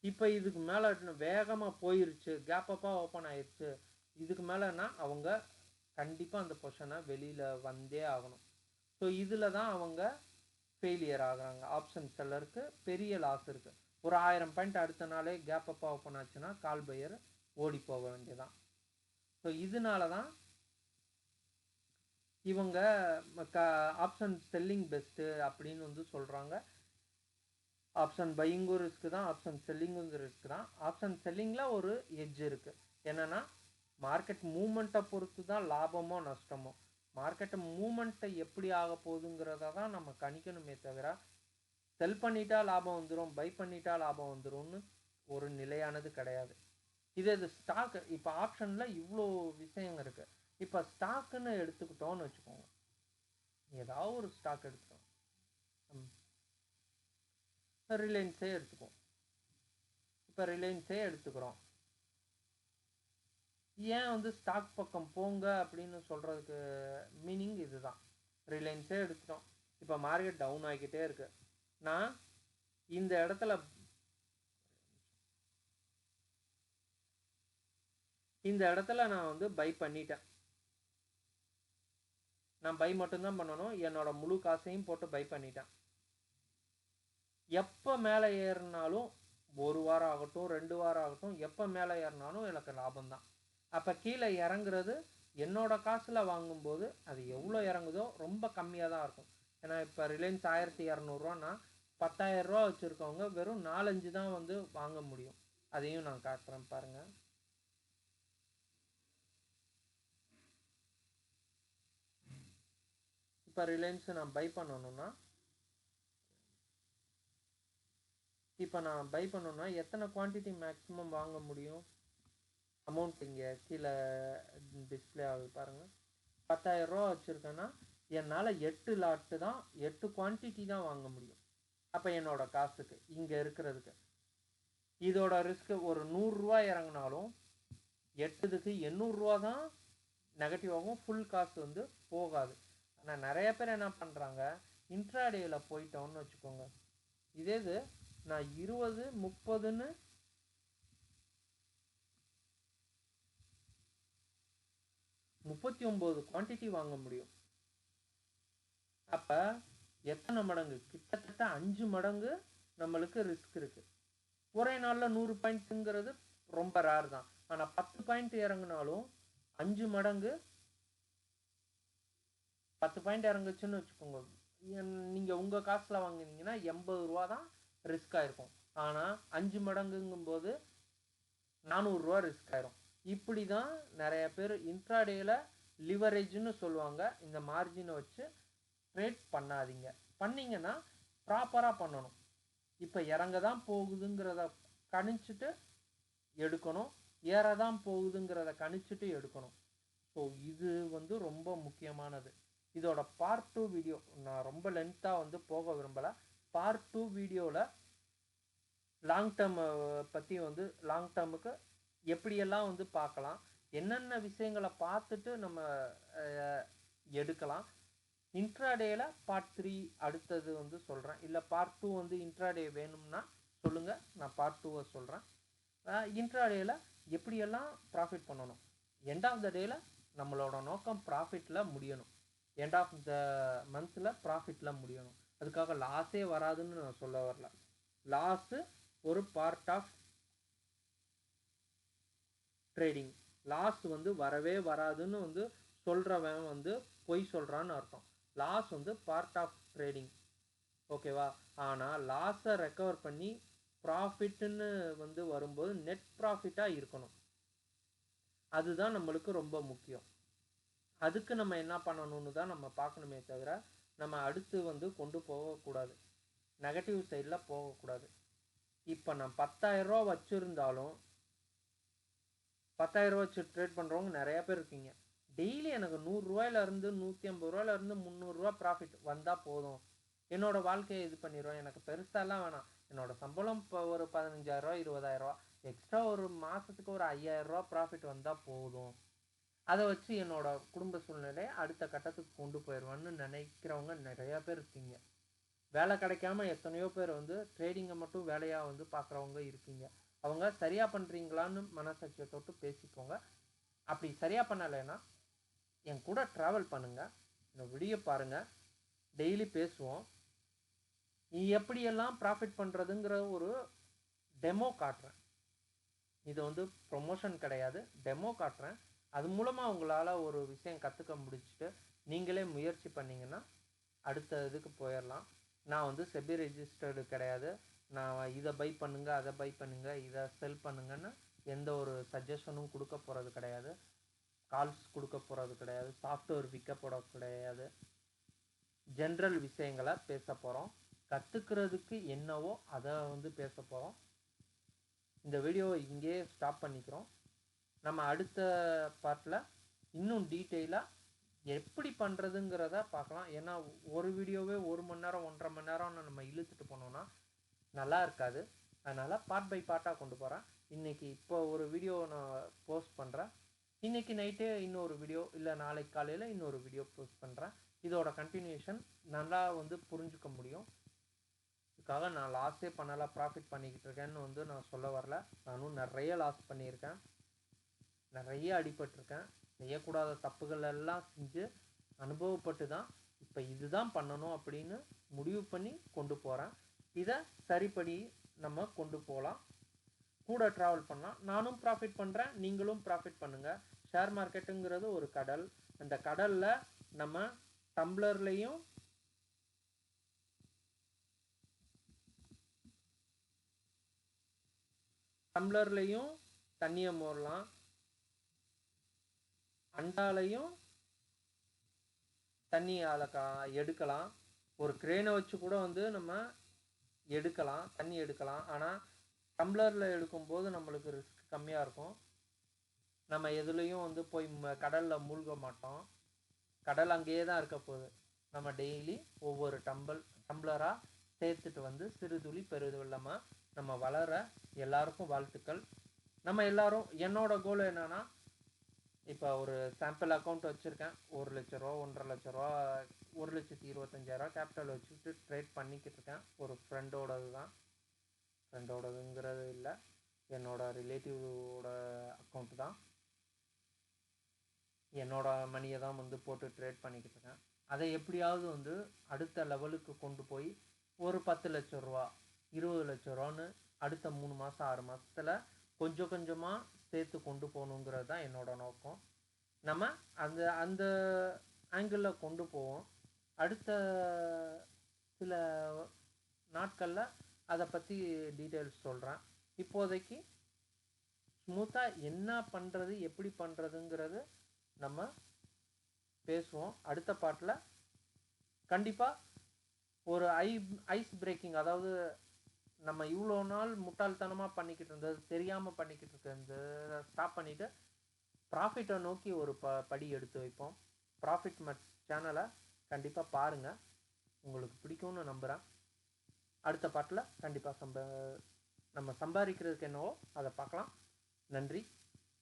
A: இப்போ இதுக்கு மேலே வேகமாக போயிருச்சு, கேப் அப்பாக ஓப்பன் ஆயிடுச்சு, இதுக்கு மேலேனா அவங்க கண்டிப்பாக அந்த பொசிஷனை வெளியில் வந்தே ஆகணும். ஸோ இதில் தான் அவங்க ஃபெயிலியர் ஆகுறாங்க. ஆப்ஷன் செல்லருக்கு பெரிய லாஸ் இருக்குது. ஒரு 1000 பாயிண்ட் அடுத்த நாளே கேப் அப்பாக ஓப்பன் ஆச்சுன்னா கால் பையர் ஓடி போக வேண்டியதான். ஸோ இதனால தான் இவங்க ஆப்ஷன் செல்லிங் பெஸ்ட்டு அப்படின்னு வந்து சொல்கிறாங்க. ஆப்ஷன் பையிங்கும் ரிஸ்க்கு தான், ஆப்ஷன் செல்லிங்கும் ரிஸ்க்கு தான். ஆப்ஷன் செல்லிங்கில் ஒரு எட்ஜ் இருக்குது. என்னென்னா மார்க்கெட் மூமெண்ட்டை பொறுத்து தான் லாபமோ நஷ்டமோ. மார்க்கெட்டு மூமெண்ட்டை எப்படி ஆக போகுதுங்கிறத தான் நம்ம கணிக்கணுமே தவிர செல் பண்ணிட்டா லாபம் வந்துடும், பை பண்ணிட்டா லாபம் வந்துடும்னு ஒரு நிலையானது கிடையாது. இது ஸ்டாக். இப்போ ஆப்ஷனில் இவ்வளோ விஷயங்க இருக்குது. இப்போ ஸ்டாக்குன்னு எடுத்துக்கிட்டோன்னு வச்சுக்கோங்க, ஏதாவது ஒரு ஸ்டாக் எடுத்துக்கோங்க, ரிலையன்ஸே எடுத்துக்குவோம். இப்போ ரிலையன்ஸே எடுத்துக்கிறோம். ஏன் வந்து ஸ்டாக் பக்கம் போங்க அப்படின்னு சொல்கிறதுக்கு மீனிங் இதுதான். ரிலையன்ஸே எடுத்துட்டோம், இப்போ மார்க்கெட் டவுன் ஆகிக்கிட்டே இருக்கு. நான் இந்த இடத்துல நான் வந்து பை பண்ணிட்டேன். நான் பை மட்டும்தான் பண்ணணும், என்னோட முழு காசையும் போட்டு பை பண்ணிட்டேன். எப்போ மேலே ஏறினாலும், ஒரு வாரம் ஆகட்டும் 2 வாரம் ஆகட்டும், எப்போ மேலே ஏறினாலும் எனக்கு லாபம் தான். அப்போ கீழே இறங்குறது என்னோட காசில் வாங்கும்போது அது எவ்வளோ இறங்குதோ ரொம்ப கம்மியாக தான் இருக்கும். ஏன்னா இப்போ ரிலையன்ஸ் 1200ரூவான்னா 10,000 ரூபா வச்சுருக்கவங்க வெறும் 4-5 தான் வந்து வாங்க முடியும். அதையும் நான் காட்டுறேன் பாருங்கள். இப்போ ரிலையன்ஸ் நான் பை பண்ணணும்னா, இப்போ நான் பை பண்ணணும்னா எத்தனை குவான்டிட்டி மேக்ஸிமம் வாங்க முடியும்? அமௌண்ட் இங்கே கீழே டிஸ்பிளே ஆகுது பாருங்கள். 10,000 ரூபா வச்சுருக்கேன்னா என்னால் 8 லாட்டு தான், 8 குவான்டிட்டி தான் வாங்க முடியும். அப்போ என்னோட காசுக்கு இங்கே இருக்கிறதுக்கு இதோட ரிஸ்க்கு ஒரு 100 ரூபா இறங்கினாலும் 8க்கு 800 ரூபா தான் நெகட்டிவ் ஆகும், ஃபுல் காசு வந்து போகாது. ஆனால் நிறைய பேர் என்ன பண்ணுறாங்க, இன்ட்ராடேயில் போயிட்டோன்னு வச்சுக்கோங்க, இதே இது நான் 20, 30ன்னு 39 குவான்டிட்டி வாங்க முடியும். அப்போ எத்தனை மடங்கு? கிட்டத்தட்ட 5 மடங்கு நம்மளுக்கு ரிஸ்க் இருக்குது. ஒரே நாளில் 100 பாயிண்ட்டுங்கிறது ரொம்ப ரேர் தான். ஆனால் 10 பாயிண்ட் இறங்கினாலும் 5 மடங்கு. 10 பாயிண்ட் இறங்குச்சுன்னு வச்சுக்கோங்க, நீங்கள் உங்கள் காசில் வாங்கினீங்கன்னா 80 ரூபா தான் ரிஸ்க் ஆயிருக்கும். ஆனால் 5 மடங்குங்கும்போது 400 ரூபா ரிஸ்க் ஆயிரும். இப்படி தான் நிறைய பேர் இன்ட்ராடேயில் லிவரேஜ்னு சொல்லுவாங்க. இந்த மார்ஜினை வச்சு ட்ரேட் பண்ணாதீங்க. பண்ணிங்கன்னா ப்ராப்பராக பண்ணணும். இப்போ இறங்க தான் போகுதுங்கிறத கணிச்சிட்டு எடுக்கணும், ஏற தான் போகுதுங்கிறத கணிச்சிட்டு எடுக்கணும். ஸோ இது வந்து ரொம்ப முக்கியமானது. இதோட பார்ட் 2 வீடியோ நான் ரொம்ப லென்த்தாக வந்து போக விரும்பலை. பார்ட் 2 வீடியோவில் லாங் டேர்ம் பற்றி வந்து லாங் டேர்முக்கு எப்படியெல்லாம் வந்து பார்க்கலாம், என்னென்ன விஷயங்களை பார்த்துட்டு நம்ம எடுக்கலாம். இன்ட்ராடேயில் பார்ட் 3 அடுத்தது வந்து சொல்கிறேன். இல்லை பார்ட் 2 வந்து இன்ட்ராடே வேணும்னா சொல்லுங்கள், நான் பார்ட் 2 சொல்கிறேன். இன்ட்ராடேயில் எப்படியெல்லாம் ப்ராஃபிட் பண்ணணும். எண்ட் ஆஃப் த டேயில் நம்மளோட நோக்கம் ப்ராஃபிட்டில் முடியணும். எண்ட் ஆஃப் த மந்தில் ப்ராஃபிட்டில் முடியணும். அதுக்காக லாஸே வராதுன்னு நான் சொல்ல வரல. லாஸு ஒரு பார்ட் ஆஃப் ட்ரேடிங். லாஸ் வந்து வரவே வராதுன்னு வந்து சொல்கிறவன் வந்து பொய் சொல்கிறான்னு அர்த்தம். லாஸ் வந்து பார்ட் ஆஃப் ட்ரேடிங், ஓகேவா? ஆனால் லாஸை ரெக்கவர் பண்ணி ப்ராஃபிட்டுன்னு வந்து வரும்போது நெட் ப்ராஃபிட்டாக இருக்கணும். அதுதான் நம்மளுக்கு ரொம்ப முக்கியம். அதுக்கு நம்ம என்ன பண்ணணும்னு தான் நம்ம பார்க்கணுமே தவிர நம்ம அடுத்து வந்து கொண்டு போகக்கூடாது, நெகட்டிவ் சைடில் போகக்கூடாது. இப்போ நான் 10,000 ரூபா வச்சுருந்தாலும் 10,000 ரூபா வச்சு ட்ரேட் பண்ணுறவங்க நிறையா பேர் இருக்கீங்க. டெய்லி எனக்கு 100 ரூபாயிலேருந்து 150 ரூபாயிலேருந்து 300 ரூபா ப்ராஃபிட் வந்தால் போதும், என்னோடய வாழ்க்கையை இது பண்ணிடுவேன், எனக்கு பெருசாலாம் வேணாம், என்னோடய சம்பளம் இப்போ ஒரு 15,000 20,000 ரூபா, எக்ஸ்ட்ரா ஒரு மாதத்துக்கு ஒரு 5,000 ரூபா ப்ராஃபிட் வந்தால் போதும், அதை வச்சு என்னோடய குடும்ப சூழ்நிலையை அடுத்த கட்டத்துக்கு கொண்டு போயிடுவேன்னு நினைக்கிறவங்க நிறையா பேர் இருக்கீங்க. வேலை கிடைக்காம எத்தனையோ பேர் வந்து ட்ரேடிங்கை மட்டும் வேலையாக வந்து பார்க்குறவங்க இருக்கீங்க. அவங்க சரியாக பண்ணுறீங்களான்னு மனசாட்சியை தொட்டு பேசிக்கோங்க. அப்படி சரியாக பண்ணலைன்னா என் கூட ட்ராவல் பண்ணுங்கள், இந்த வீடியோ பாருங்கள், டெய்லி பேசுவோம். நீ எப்படியெல்லாம் ப்ராஃபிட் பண்ணுறதுங்கிற ஒரு டெமோ காட்டுறேன். இது வந்து ப்ரொமோஷன் கிடையாது, டெமோ காட்டுறேன். அது மூலமாக உங்களால் ஒரு விஷயம் கற்றுக்க முடிச்சுட்டு நீங்களே முயற்சி பண்ணிங்கன்னா அடுத்த இதுக்கு போயிடலாம். நான் வந்து செபி ரெஜிஸ்டர்டு கிடையாது. நான் இதை பை பண்ணுங்கள், அதை பை பண்ணுங்கள், இதை செல் பண்ணுங்கன்னு எந்த ஒரு சஜஷனும் கொடுக்க போகிறது கிடையாது, கால்ஸ் கொடுக்க போகிறது கிடையாது, சாஃப்ட்வேர் விற்க போட கிடையாது. ஜென்ரல் விஷயங்களை பேச போகிறோம். கற்றுக்கிறதுக்கு என்னவோ அதை வந்து பேச போகிறோம். இந்த வீடியோவை இங்கேயே ஸ்டாப் பண்ணிக்கிறோம். நம்ம அடுத்த பார்ட்டில் இன்னும் டீட்டெயிலாக எப்படி பண்ணுறதுங்கிறத பார்க்கலாம். ஏன்னா ஒரு வீடியோவே 1 மணி நேரம் 1.5 மணி நேரம்னு நம்ம இழுத்துட்டு போனோம்னா நல்லா இருக்காது. அதனால் பார்ட் பை பார்ட்டாக கொண்டு போகிறேன். இன்றைக்கி இப்போ ஒரு வீடியோ நான் போஸ்ட் பண்ணுறேன். இன்றைக்கி நைட்டே இன்னொரு வீடியோ, இல்லை நாளைக்கு காலையில் இன்னொரு வீடியோ போஸ்ட் பண்ணுறேன். இதோட கண்டினியூஷன் நல்லா வந்து புரிஞ்சுக்க முடியும். இதுக்காக நான் லாஸே பண்ணலை, ப்ராஃபிட் பண்ணிக்கிட்டு இருக்கேன்னு வந்து நான் சொல்ல வரல. நானும் நிறைய லாஸ் பண்ணியிருக்கேன், நிறைய அடிபட்டிருக்கேன். செய்யக்கூடாத தப்புகள் எல்லாம் செஞ்சு அனுபவப்பட்டு தான் இப்போ இதுதான் பண்ணணும் அப்படின்னு முடிவு பண்ணி கொண்டு போகிறேன். இதை சரிப்படி நம்ம கொண்டு போகலாம், கூட ட்ராவல் பண்ணலாம். நானும் ப்ராஃபிட் பண்ணுறேன், நீங்களும் ப்ராஃபிட் பண்ணுங்கள். ஷேர் மார்க்கெட்டுங்கிறது ஒரு கடல். அந்த கடலில் நம்ம டம்ளர்லையும் தண்ணியை மோரலாம், அண்டாலையும் தண்ணி எடுக்கலாம். ஒரு கிரேனை வச்சு கூட வந்து நம்ம எடுக்கலாம், தண்ணி எடுக்கலாம். ஆனால் டம்ளரில் எடுக்கும்போது நம்மளுக்கு ரிஸ்க் கம்மியாக இருக்கும். நம்ம எதுலேயும் வந்து போய் கடலில் மூழ்க மாட்டோம். கடல் அங்கேயே தான் இருக்க போகுது. நம்ம டெய்லி ஒவ்வொரு டம்ளராக சேர்த்துட்டு வந்து சிறுதுளி பெருதுள்ளமாக நம்ம வளர எல்லாருக்கும் வாழ்த்துக்கள். நம்ம எல்லாரும், என்னோட கோல் என்னன்னா, இப்போ ஒரு சாம்பிள் அக்கௌண்ட் வச்சுருக்கேன். 1 லட்ச ரூபா, 1.5 லட்ச ரூபா, 1,25,000 கேபிட்டல் வச்சுக்கிட்டு ட்ரேட் பண்ணிக்கிட்டு இருக்கேன். ஒரு ஃப்ரெண்டோடதுங்கிறது இல்லை, என்னோட ரிலேட்டிவோட அக்கௌண்ட் தான். என்னோட மணியை தான் வந்து போட்டு ட்ரேட் பண்ணிக்கிட்டு இருக்கேன். அதை எப்படியாவது வந்து அடுத்த லெவலுக்கு கொண்டு போய் ஒரு 10 லட்ச ரூபா, 20 லட்ச ரூபான்னு அடுத்த 3 மாதம் 6 மாதத்தில் கொஞ்சம் கொஞ்சமாக சேர்த்து கொண்டு போகணுங்கிறது தான் என்னோட நோக்கம். நம்ம அந்த அந்த ஆங்கிளில் கொண்டு போவோம். அடுத்த சில நாட்களில் அதை பற்றி டீட்டெயில்ஸ் சொல்கிறேன். இப்போதைக்கு ஸ்மூத்தாக என்ன பண்ணுறது, எப்படி பண்ணுறதுங்கிறது நம்ம பேசுவோம். அடுத்த பார்ட்டில் கண்டிப்பாக ஒரு ஐஸ் பிரேக்கிங், அதாவது நம்ம இவ்வளோ நாள் முட்டாள்தனமாக பண்ணிக்கிட்டு இருந்தது, தெரியாமல் பண்ணிக்கிட்டு இருக்கிறது ஸ்டாப் பண்ணிவிட்டு ப்ராஃபிட்டை நோக்கி ஒரு படி எடுத்து வைப்போம். ப்ராஃபிட் சேனலை கண்டிப்பாக பாருங்கள், உங்களுக்கு பிடிக்கும்னு நம்புகிறேன். அடுத்த பார்ட்டில் கண்டிப்பாக நம்ம சம்பாதிக்கிறதுக்கு என்னவோ அதை பார்க்கலாம். நன்றி,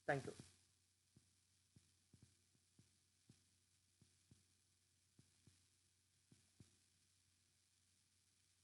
A: தேங்க்யூ.